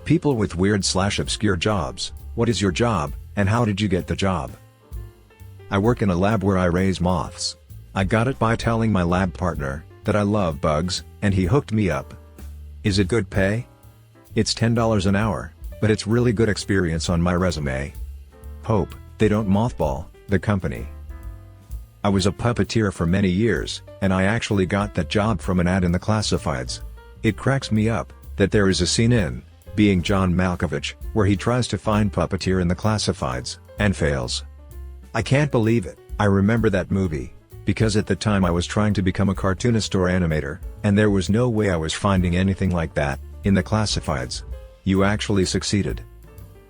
People with weird/obscure jobs. What is your job, and how did you get the job? I work in a lab where I raise moths. I got it by telling my lab partner that I love bugs, and he hooked me up. Is it good pay? It's $10 an hour, but it's really good experience on my resume. Hope they don't mothball the company. I was a puppeteer for many years, and I actually got that job from an ad in the classifieds. It cracks me up that there is a scene in Being John Malkovich where he tries to find puppeteer in the classifieds and fails. I can't believe it. I remember that movie because at the time I was trying to become a cartoonist or animator, and there was no way I was finding anything like that in the classifieds. You actually succeeded.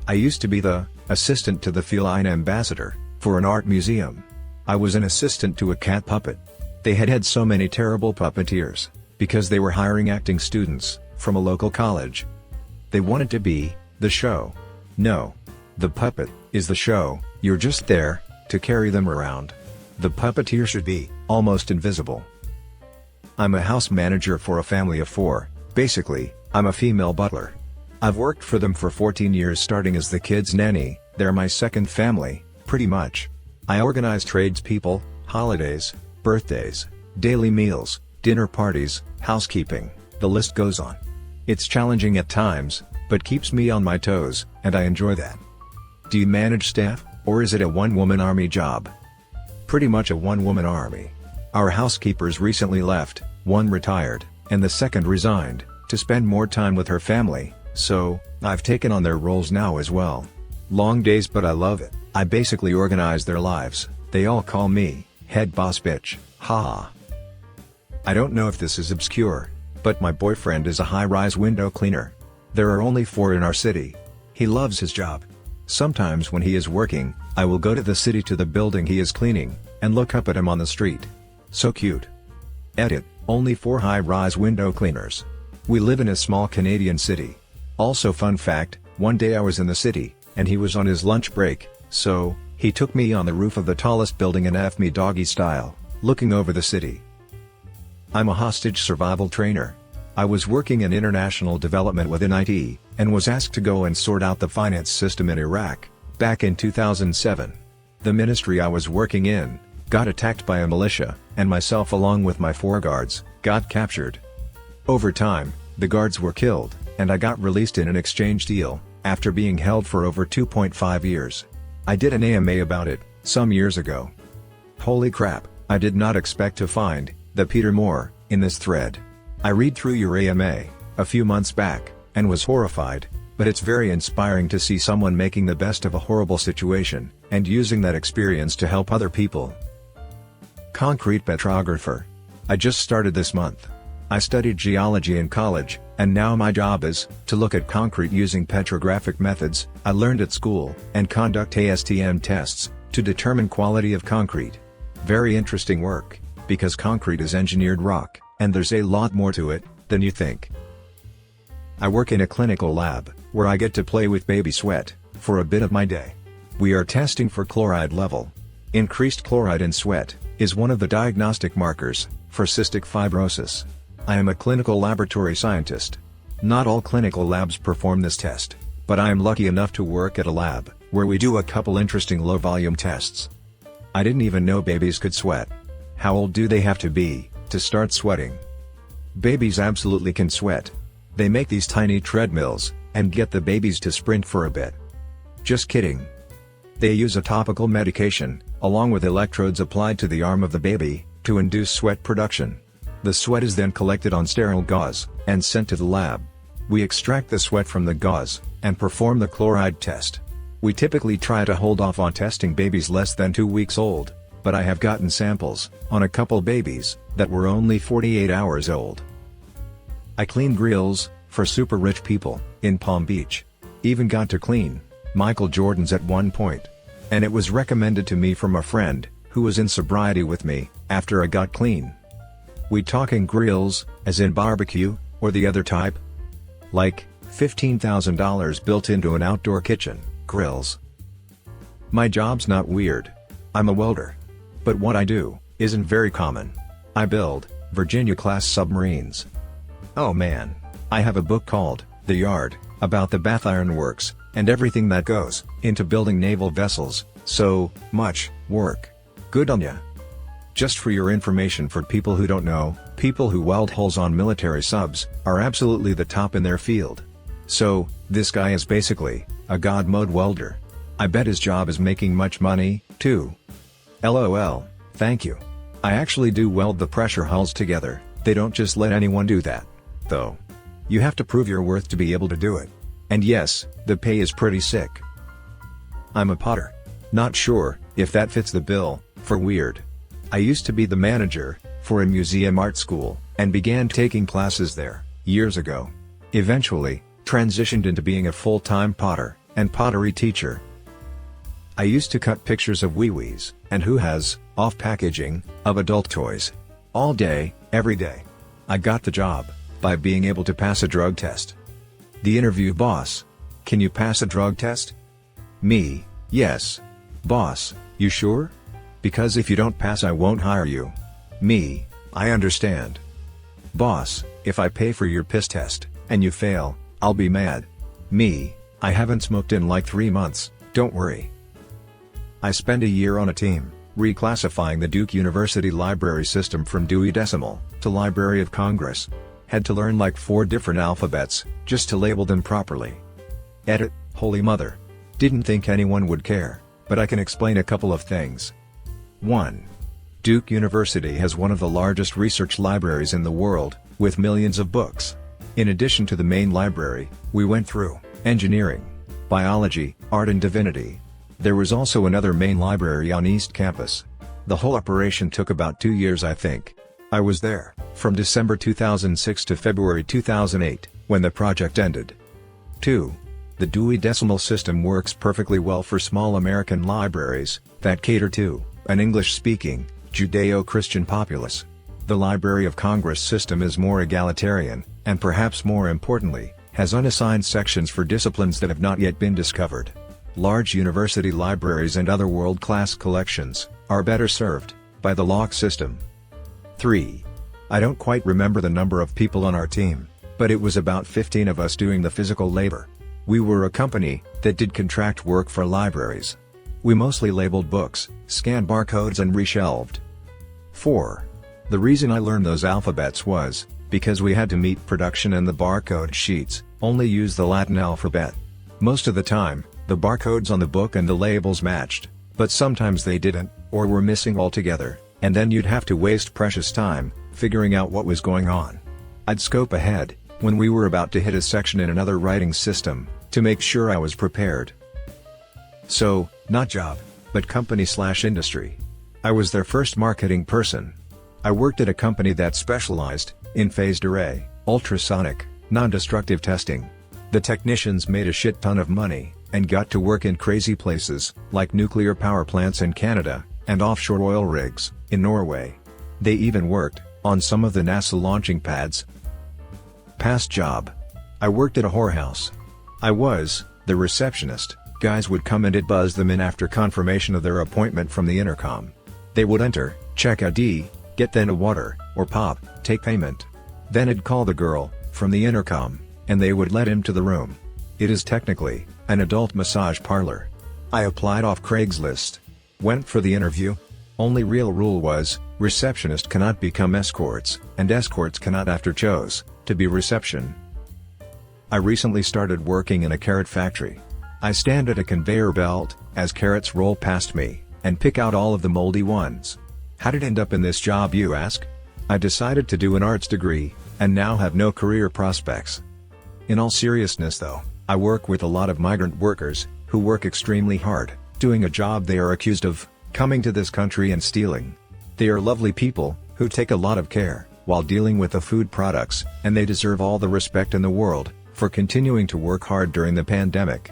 I used to be the assistant to the feline ambassador for an art museum. I was an assistant to a cat puppet. They had so many terrible puppeteers because they were hiring acting students from a local college. They wanted to be the show. No. The puppet is the show, you're just there to carry them around. The puppeteer should be almost invisible. I'm a house manager for a family of 4, basically, I'm a female butler. I've worked for them for 14 years starting as the kids' nanny, they're my second family, pretty much. I organize tradespeople, holidays, birthdays, daily meals, dinner parties, housekeeping, the list goes on. It's challenging at times, but keeps me on my toes, and I enjoy that. Do you manage staff, or is it a one-woman army job? Pretty much a one-woman army. Our housekeepers recently left, one retired, and the second resigned, to spend more time with her family, so I've taken on their roles now as well. Long days, but I love it. I basically organize their lives. They all call me head boss bitch, haha. I don't know if this is obscure, but my boyfriend is a high-rise window cleaner. There are only 4 in our city. He loves his job. Sometimes when he is working, I will go to the city to the building he is cleaning, and look up at him on the street. So cute. Edit, only 4 high-rise window cleaners. We live in a small Canadian city. Also fun fact, one day I was in the city, and he was on his lunch break, so he took me on the roof of the tallest building and F me doggy style, looking over the city. I'm a hostage survival trainer. I was working in international development within IT, and was asked to go and sort out the finance system in Iraq, back in 2007. The ministry I was working in got attacked by a militia, and myself along with my 4 guards got captured. Over time, the guards were killed, and I got released in an exchange deal, after being held for over 2.5 years. I did an AMA about it, some years ago. Holy crap, I did not expect to find the Peter Moore in this thread. I read through your AMA a few months back, and was horrified, but it's very inspiring to see someone making the best of a horrible situation, and using that experience to help other people. Concrete petrographer. I just started this month. I studied geology in college, and now my job is to look at concrete using petrographic methods I learned at school, and conduct ASTM tests to determine quality of concrete. Very interesting work, because concrete is engineered rock, and there's a lot more to it than you think. I work in a clinical lab, where I get to play with baby sweat for a bit of my day. We are testing for chloride level. Increased chloride in sweat is one of the diagnostic markers for cystic fibrosis. I am a clinical laboratory scientist. Not all clinical labs perform this test, but I am lucky enough to work at a lab where we do a couple interesting low-volume tests. I didn't even know babies could sweat. How old do they have to be to start sweating? Babies absolutely can sweat. They make these tiny treadmills and get the babies to sprint for a bit. Just kidding. They use a topical medication, along with electrodes applied to the arm of the baby, to induce sweat production. The sweat is then collected on sterile gauze and sent to the lab. We extract the sweat from the gauze and perform the chloride test. We typically try to hold off on testing babies less than 2 weeks old, but I have gotten samples on a couple babies that were only 48 hours old. I clean grills for super rich people in Palm Beach. Even got to clean Michael Jordan's at one point. And it was recommended to me from a friend who was in sobriety with me after I got clean. We talking grills, as in barbecue, or the other type? Like $15,000 built into an outdoor kitchen, grills. My job's not weird. I'm a welder. But what I do isn't very common. I build Virginia-class submarines. Oh man, I have a book called The Yard, about the bath iron works, and everything that goes into building naval vessels. So much work. Good on ya. Just for your information, for people who don't know, people who weld holes on military subs are absolutely the top in their field. So, this guy is basically a god mode welder. I bet his job is making much money, too. LOL, thank you. I actually do weld the pressure hulls together. They don't just let anyone do that, though. You have to prove your worth to be able to do it. And yes, the pay is pretty sick. I'm a potter. Not sure if that fits the bill for weird. I used to be the manager for a museum art school, and began taking classes there years ago. Eventually, transitioned into being a full-time potter and pottery teacher. I used to cut pictures of wee-wees and hoo-has off packaging of adult toys. All day, every day. I got the job by being able to pass a drug test. The interview boss: "Can you pass a drug test?" Me: "Yes." Boss: "You sure? Because if you don't pass, I won't hire you." Me: "I understand." Boss: "If I pay for your piss test and you fail, I'll be mad." Me: "I haven't smoked in like 3 months, don't worry." I spent a year on a team reclassifying the Duke University library system from Dewey Decimal to Library of Congress. Had to learn like 4 different alphabets just to label them properly. Edit: Holy Mother. Didn't think anyone would care, but I can explain a couple of things. 1. Duke University has one of the largest research libraries in the world, with millions of books. In addition to the main library, we went through engineering, biology, art and divinity. There was also another main library on East Campus. The whole operation took about 2 years, I think. I was there from December 2006 to February 2008, when the project ended. 2. The Dewey Decimal System works perfectly well for small American libraries that cater to an English-speaking, Judeo-Christian populace. The Library of Congress system is more egalitarian, and perhaps more importantly, has unassigned sections for disciplines that have not yet been discovered. Large university libraries and other world-class collections are better served by the lock system. 3. I don't quite remember the number of people on our team, but it was about 15 of us doing the physical labor. We were a company that did contract work for libraries. We mostly labeled books, scanned barcodes and reshelved. 4. The reason I learned those alphabets was because we had to meet production, and the barcode sheets only use the Latin alphabet. Most of the time, the barcodes on the book and the labels matched, but sometimes they didn't, or were missing altogether, and then you'd have to waste precious time figuring out what was going on. I'd scope ahead when we were about to hit a section in another writing system to make sure I was prepared. So, not job, but company/industry. I was their first marketing person. I worked at a company that specialized in phased array, ultrasonic, non-destructive testing. The technicians made a shit ton of money and got to work in crazy places like nuclear power plants in Canada and offshore oil rigs in Norway. They even worked on some of the NASA launching pads. Past job: I worked at a whorehouse. I was the receptionist. Guys would come and it'd buzz them in after confirmation of their appointment from the intercom. They would enter, check ID, get then a water or pop, take payment. Then it'd call the girl from the intercom, and they would let him to the room. It is technically an adult massage parlor. I applied off Craigslist. Went for the interview. Only real rule was, receptionist cannot become escorts, and escorts cannot after chose to be reception. I recently started working in a carrot factory. I stand at a conveyor belt as carrots roll past me, and pick out all of the moldy ones. How did I end up in this job, you ask? I decided to do an arts degree, and now have no career prospects. In all seriousness though, I work with a lot of migrant workers, who work extremely hard, doing a job they are accused of coming to this country and stealing. They are lovely people, who take a lot of care while dealing with the food products, and they deserve all the respect in the world for continuing to work hard during the pandemic.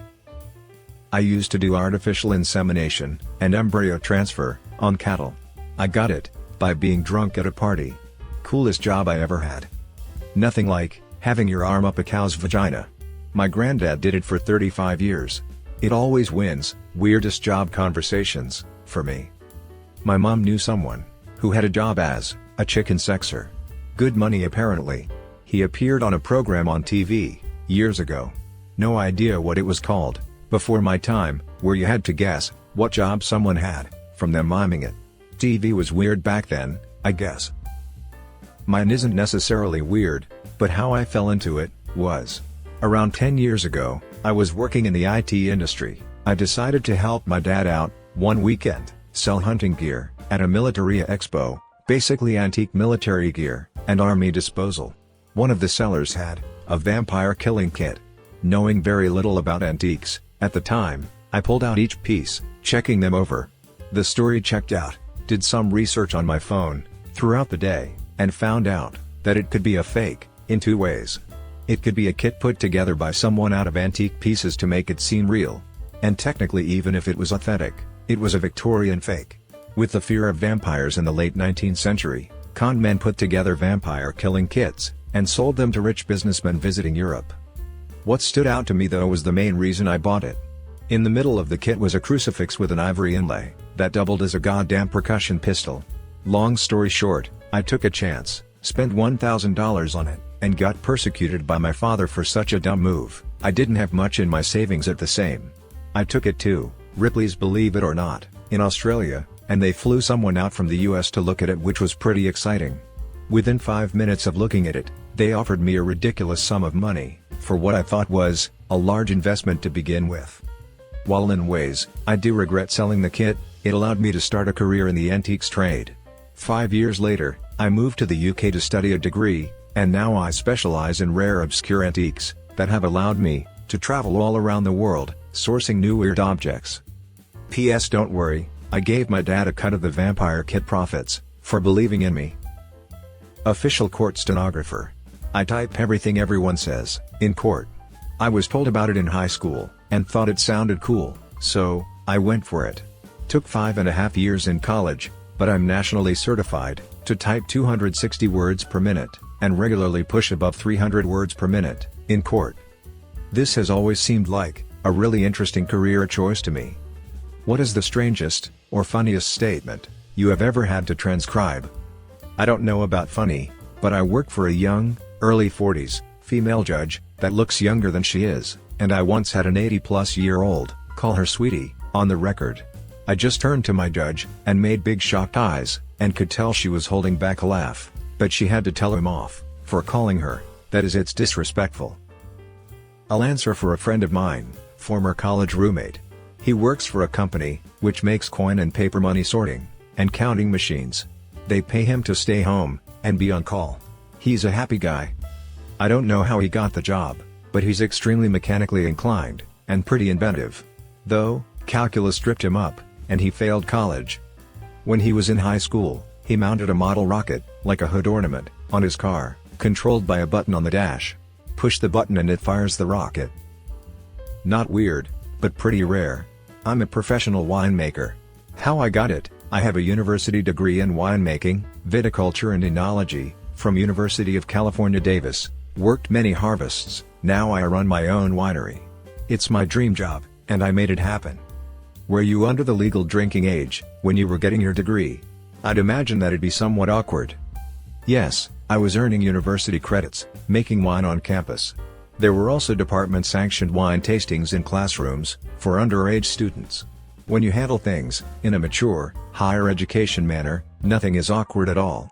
I used to do artificial insemination and embryo transfer on cattle. I got it by being drunk at a party. Coolest job I ever had. Nothing like having your arm up a cow's vagina. My granddad did it for 35 years. It always wins weirdest job conversations for me. My mom knew someone who had a job as a chicken sexer. Good money apparently. He appeared on a program on TV years ago. No idea what it was called, before my time, where you had to guess what job someone had, from them miming it. TV was weird back then, I guess. Mine isn't necessarily weird, but how I fell into it was. Around 10 years ago, I was working in the IT industry. I decided to help my dad out, one weekend, sell hunting gear, at a Militaria Expo, basically antique military gear, and army disposal. One of the sellers had a vampire killing kit. Knowing very little about antiques, at the time, I pulled out each piece, checking them over. The story checked out, did some research on my phone, throughout the day, and found out that it could be a fake, in two ways. It could be a kit put together by someone out of antique pieces to make it seem real. And technically, even if it was authentic, it was a Victorian fake. With the fear of vampires in the late 19th century, con men put together vampire killing kits, and sold them to rich businessmen visiting Europe. What stood out to me though was the main reason I bought it. In the middle of the kit was a crucifix with an ivory inlay, that doubled as a goddamn percussion pistol. Long story short, I took a chance, spent $1,000 on it, and got persecuted by my father for such a dumb move. I didn't have much in my savings at the same. I took it to Ripley's, believe it or not, in Australia, and they flew someone out from the US to look at it, which was pretty exciting. Within 5 minutes of looking at it, they offered me a ridiculous sum of money, for what I thought was a large investment to begin with. While in ways, I do regret selling the kit, it allowed me to start a career in the antiques trade. 5 years later, I moved to the UK to study a degree, and now I specialize in rare obscure antiques, that have allowed me to travel all around the world, sourcing new weird objects. P.S. Don't worry, I gave my dad a cut of the vampire kit profits, for believing in me. Official court stenographer. I type everything everyone says, in court. I was told about it in high school, and thought it sounded cool, so I went for it. Took 5.5 years in college, but I'm nationally certified to type 260 words per minute, and regularly push above 300 words per minute, in court. This has always seemed like a really interesting career choice to me. What is the strangest, or funniest statement you have ever had to transcribe? I don't know about funny, but I work for a young, early 40s, female judge, that looks younger than she is, and I once had an 80-plus-year-old, call her sweetie, on the record. I just turned to my judge, and made big shocked eyes, and could tell she was holding back a laugh, but she had to tell him off, for calling her, that is, it's disrespectful. I'll answer for a friend of mine, former college roommate. He works for a company, which makes coin and paper money sorting, and counting machines. They pay him to stay home, and be on call. He's a happy guy. I don't know how he got the job, but he's extremely mechanically inclined, and pretty inventive. Though, calculus tripped him up, and he failed college. When he was in high school, he mounted a model rocket, like a hood ornament, on his car, controlled by a button on the dash. Push the button and it fires the rocket. Not weird, but pretty rare. I'm a professional winemaker. How I got it: I have a university degree in winemaking, viticulture and enology, from University of California, Davis, worked many harvests, now I run my own winery. It's my dream job, and I made it happen. Were you under the legal drinking age when you were getting your degree? I'd imagine that'd be somewhat awkward. Yes, I was earning university credits, making wine on campus. There were also department-sanctioned wine tastings in classrooms, for underage students. When you handle things in a mature, higher education manner, nothing is awkward at all.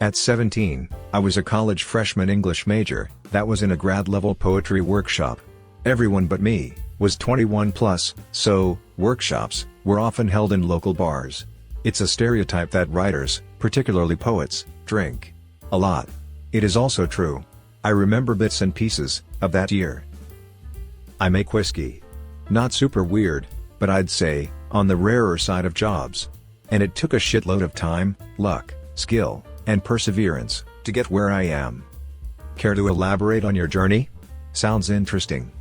At 17, I was a college freshman English major, that was in a grad-level poetry workshop. Everyone but me was 21 plus, so workshops were often held in local bars. It's a stereotype that writers, particularly poets, drink a lot. It is also true. I remember bits and pieces of that year. I make whiskey. Not super weird, but I'd say on the rarer side of jobs. And it took a shitload of time, luck, skill, and perseverance to get where I am. Care to elaborate on your journey? Sounds interesting.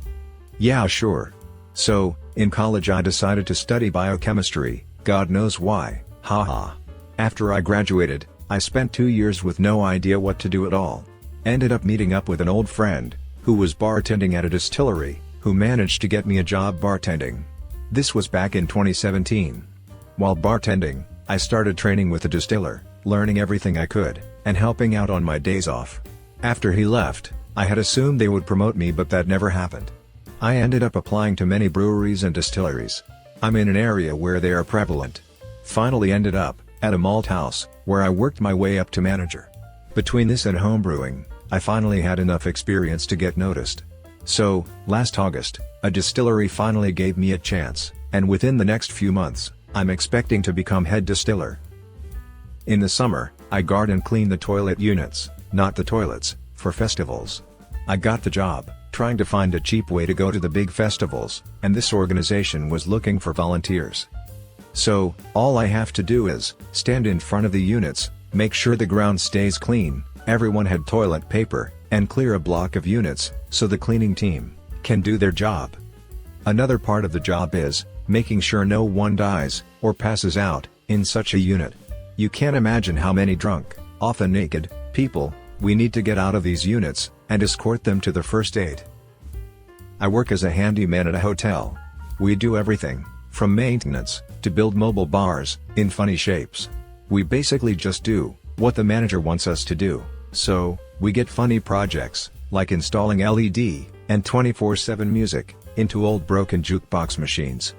Yeah, sure. So, in college I decided to study biochemistry, God knows why, haha. After I graduated, I spent 2 years with no idea what to do at all. Ended up meeting up with an old friend, who was bartending at a distillery, who managed to get me a job bartending. This was back in 2017. While bartending, I started training with the distiller, learning everything I could, and helping out on my days off. After he left, I had assumed they would promote me, but that never happened. I ended up applying to many breweries and distilleries. I'm in an area where they are prevalent. Finally ended up at a malt house, where I worked my way up to manager. Between this and homebrewing, I finally had enough experience to get noticed. So, last August, a distillery finally gave me a chance, and within the next few months, I'm expecting to become head distiller. In the summer, I guard and clean the toilet units, not the toilets, for festivals. I got the job, trying to find a cheap way to go to the big festivals, and this organization was looking for volunteers. So, all I have to do is stand in front of the units, make sure the ground stays clean, everyone had toilet paper, and clear a block of units, so the cleaning team can do their job. Another part of the job is making sure no one dies or passes out in such a unit. You can't imagine how many drunk, often naked, people we need to get out of these units and escort them to the first aid. I work as a handyman at a hotel. We do everything from maintenance to build mobile bars in funny shapes. We basically just do what the manager wants us to do, so we get funny projects like installing LED and 24/7 music into old broken jukebox machines.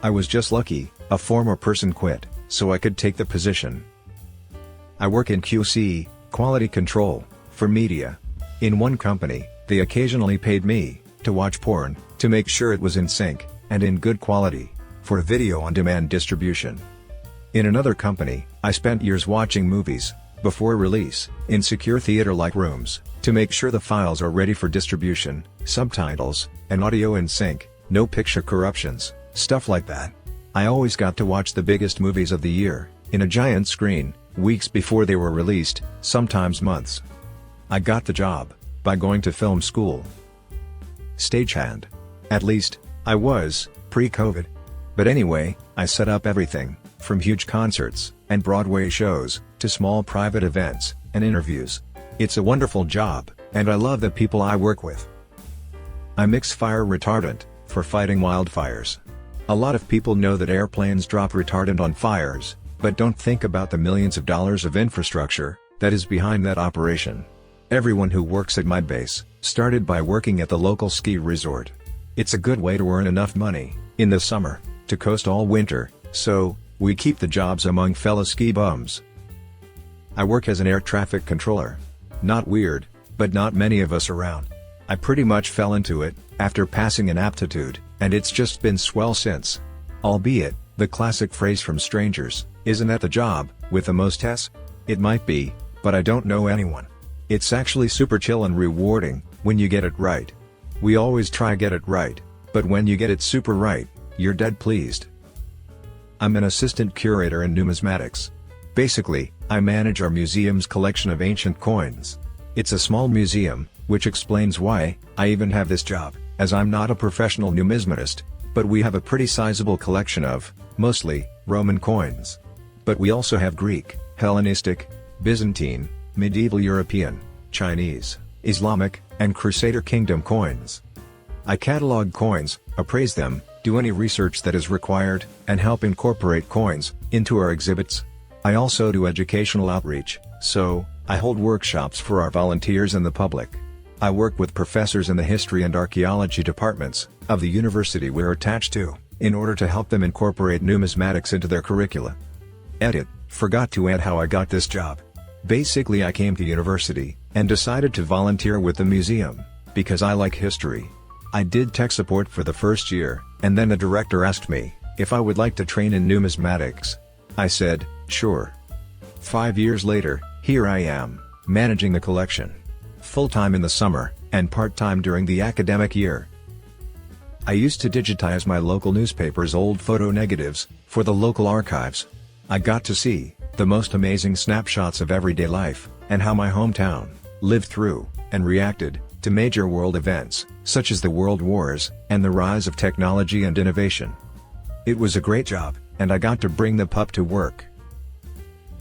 I was just lucky, a former person quit, so I could take the position. I work in QC, quality control, for media. In one company, they occasionally paid me to watch porn, to make sure it was in sync and in good quality, for video on demand distribution. In another company, I spent years watching movies before release in secure theater-like rooms to make sure the files are ready for distribution, subtitles, and audio in sync, no picture corruptions, stuff like that. I always got to watch the biggest movies of the year in a giant screen weeks before they were released, sometimes months. I got the job by going to film school. Stagehand. At least, I was, pre-COVID. But anyway, I set up everything, from huge concerts and Broadway shows, to small private events and interviews. It's a wonderful job, and I love the people I work with. I mix fire retardant for fighting wildfires. A lot of people know that airplanes drop retardant on fires, but don't think about the millions of dollars of infrastructure that is behind that operation. Everyone who works at my base started by working at the local ski resort. It's a good way to earn enough money in the summer to coast all winter, so we keep the jobs among fellow ski bums. I work as an air traffic controller. Not weird, but not many of us around. I pretty much fell into it after passing an aptitude, and it's just been swell since. Albeit, the classic phrase from strangers, "Isn't that the job with the most S?" It might be, but I don't know anyone. It's actually super chill and rewarding when you get it right. We always try get it right, but when you get it super right, you're dead pleased. I'm an assistant curator in Numismatics. Basically, I manage our museum's collection of ancient coins. It's a small museum, which explains why I even have this job, as I'm not a professional numismatist, but we have a pretty sizable collection of, mostly, Roman coins. But we also have Greek, Hellenistic, Byzantine, medieval European, Chinese, Islamic, and Crusader Kingdom coins. I catalog coins, appraise them, do any research that is required, and help incorporate coins into our exhibits. I also do educational outreach, so I hold workshops for our volunteers and the public. I work with professors in the history and archaeology departments of the university we're attached to, in order to help them incorporate numismatics into their curricula. Edit, forgot to add how I got this job. Basically, I came to university and decided to volunteer with the museum because I like history. I did tech support for the first year, and then the director asked me if I would like to train in numismatics. I said, sure. 5 years later, here I am, managing the collection. Full-time in the summer, and part-time during the academic year. I used to digitize my local newspaper's old photo negatives for the local archives. I got to see the most amazing snapshots of everyday life, and how my hometown lived through and reacted to major world events, such as the World Wars, and the rise of technology and innovation. It was a great job, and I got to bring the pup to work.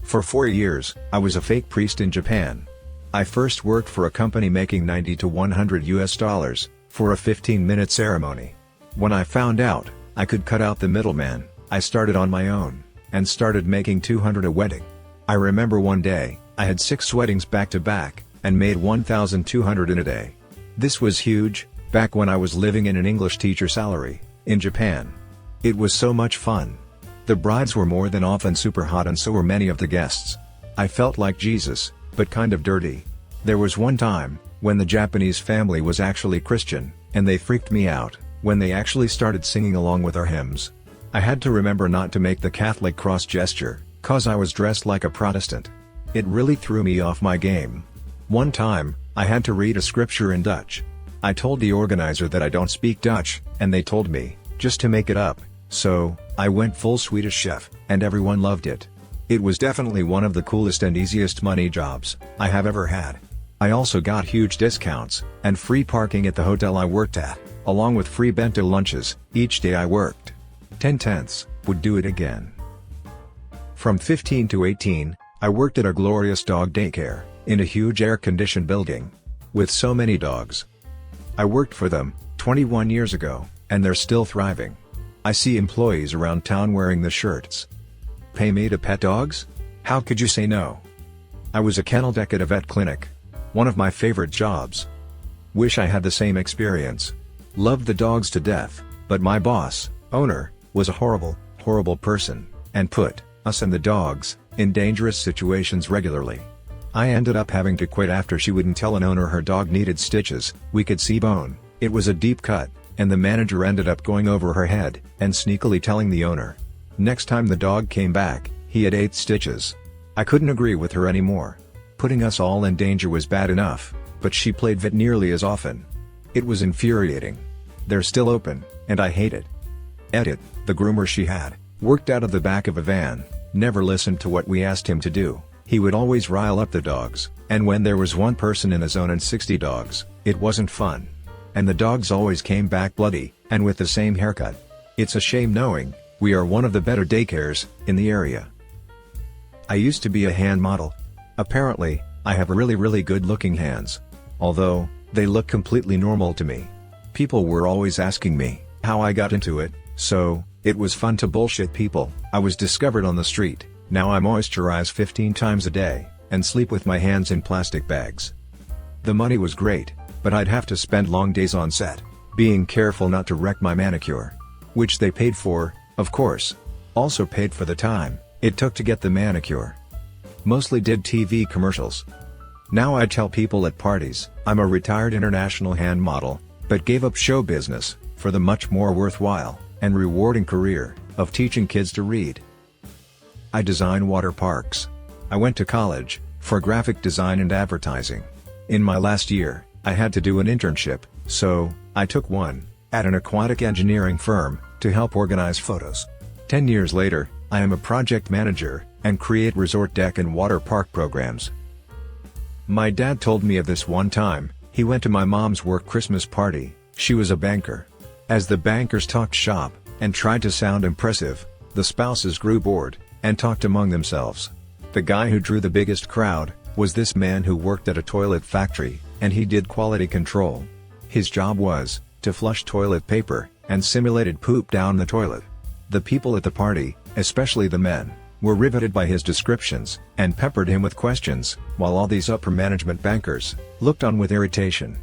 For 4 years, I was a fake priest in Japan. I first worked for a company making $90 to $100 for a 15-minute ceremony. When I found out I could cut out the middleman, I started on my own, and started making 200 a wedding. I remember one day, I had 6 weddings back to back, and made 1,200 in a day. This was huge, back when I was living in an English teacher salary, in Japan. It was so much fun. The brides were more than often super hot and so were many of the guests. I felt like Jesus, but kind of dirty. There was one time, when the Japanese family was actually Christian, and they freaked me out, when they actually started singing along with our hymns. I had to remember not to make the Catholic cross gesture, cause I was dressed like a Protestant. It really threw me off my game. One time, I had to read a scripture in Dutch. I told the organizer that I don't speak Dutch, and they told me, just to make it up, so, I went full Swedish chef, and everyone loved it. It was definitely one of the coolest and easiest money jobs I have ever had. I also got huge discounts, and free parking at the hotel I worked at, along with free bento lunches, each day I worked. 10/10, would do it again. From 15 to 18, I worked at a glorious dog daycare, in a huge air-conditioned building. With so many dogs. I worked for them, 21 years ago, and they're still thriving. I see employees around town wearing the shirts. Pay me to pet dogs? How could you say no? I was a kennel tech at a vet clinic. One of my favorite jobs. Wish I had the same experience. Loved the dogs to death, but my boss, owner, was a horrible, horrible person, and put us and the dogs in dangerous situations regularly. I ended up having to quit after she wouldn't tell an owner her dog needed stitches. We could see bone, it was a deep cut, and the manager ended up going over her head and sneakily telling the owner. Next time the dog came back, he had 8 stitches. I couldn't agree with her anymore. Putting us all in danger was bad enough, but she played vet nearly as often. It was infuriating. They're still open, and I hate it. Edit, the groomer she had, worked out of the back of a van, never listened to what we asked him to do. He would always rile up the dogs, and when there was one person in a zone and 60 dogs, it wasn't fun. And the dogs always came back bloody, and with the same haircut. It's a shame knowing, we are one of the better daycares in the area. I used to be a hand model. Apparently, I have really good looking hands. Although, they look completely normal to me. People were always asking me how I got into it, so it was fun to bullshit people. I was discovered on the street. Now I moisturize 15 times a day, and sleep with my hands in plastic bags. The money was great, but I'd have to spend long days on set, being careful not to wreck my manicure. Which they paid for, of course. Also paid for the time it took to get the manicure. Mostly did TV commercials. Now I tell people at parties, I'm a retired international hand model, but gave up show business, for the much more worthwhile, and rewarding career, of teaching kids to read. I design water parks. I went to college, for graphic design and advertising. In my last year, I had to do an internship, so, I took one, at an aquatic engineering firm, to help organize photos. 10 years later, I am a project manager, and create resort deck and water park programs. My dad told me of this one time. He went to my mom's work Christmas party. She was a banker. As the bankers talked shop, and tried to sound impressive, the spouses grew bored, and talked among themselves. The guy who drew the biggest crowd, was this man who worked at a toilet factory, and he did quality control. His job was, to flush toilet paper, and simulated poop down the toilet. The people at the party, especially the men, were riveted by his descriptions, and peppered him with questions, while all these upper management bankers, looked on with irritation.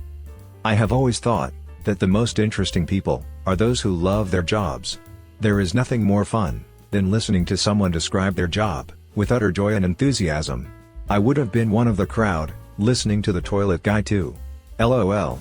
I have always thought, that the most interesting people, are those who love their jobs. There is nothing more fun, than listening to someone describe their job, with utter joy and enthusiasm. I would have been one of the crowd, listening to the toilet guy too. LOL.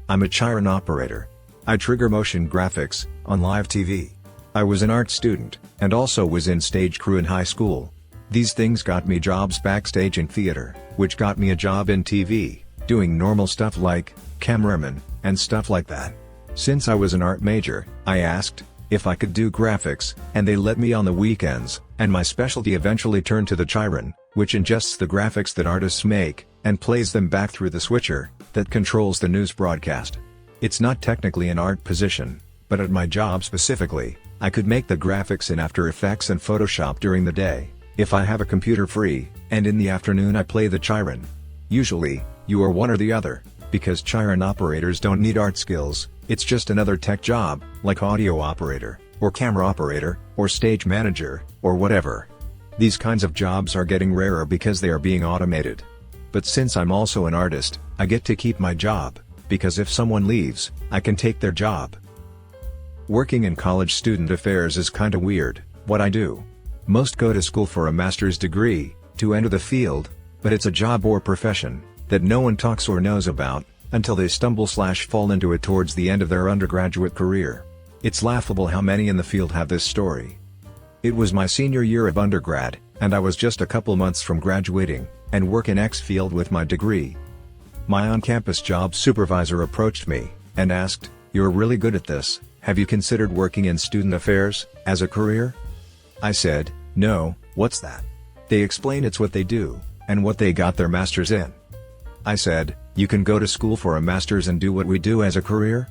I'm a chyron operator. I trigger motion graphics, on live TV. I was an art student, and also was in stage crew in high school. These things got me jobs backstage in theater, which got me a job in TV, doing normal stuff like, cameraman, and stuff like that. Since I was an art major, I asked, if I could do graphics, and they let me on the weekends, and my specialty eventually turned to the chyron, which ingests the graphics that artists make, and plays them back through the switcher, that controls the news broadcast. It's not technically an art position, but at my job specifically, I could make the graphics in After Effects and Photoshop during the day, if I have a computer free, and in the afternoon I play the chyron. Usually, you are one or the other, because chyron operators don't need art skills, it's just another tech job, like audio operator, or camera operator, or stage manager, or whatever. These kinds of jobs are getting rarer because they are being automated. But since I'm also an artist, I get to keep my job, because if someone leaves, I can take their job. Working in college student affairs is kinda weird, what I do. Most go to school for a master's degree, to enter the field, but it's a job or profession that no one talks or knows about, until they stumble/fall into it towards the end of their undergraduate career. It's laughable how many in the field have this story. It was my senior year of undergrad, and I was just a couple months from graduating, and work in X field with my degree. My on-campus job supervisor approached me, and asked, "You're really good at this, have you considered working in student affairs, as a career?" I said, "No, what's that?" They explained it's what they do, and what they got their masters in. I said, "You can go to school for a master's and do what we do as a career?"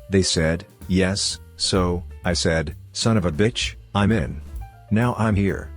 They said, "Yes." So, I said, "Son of a bitch, I'm in. Now I'm here."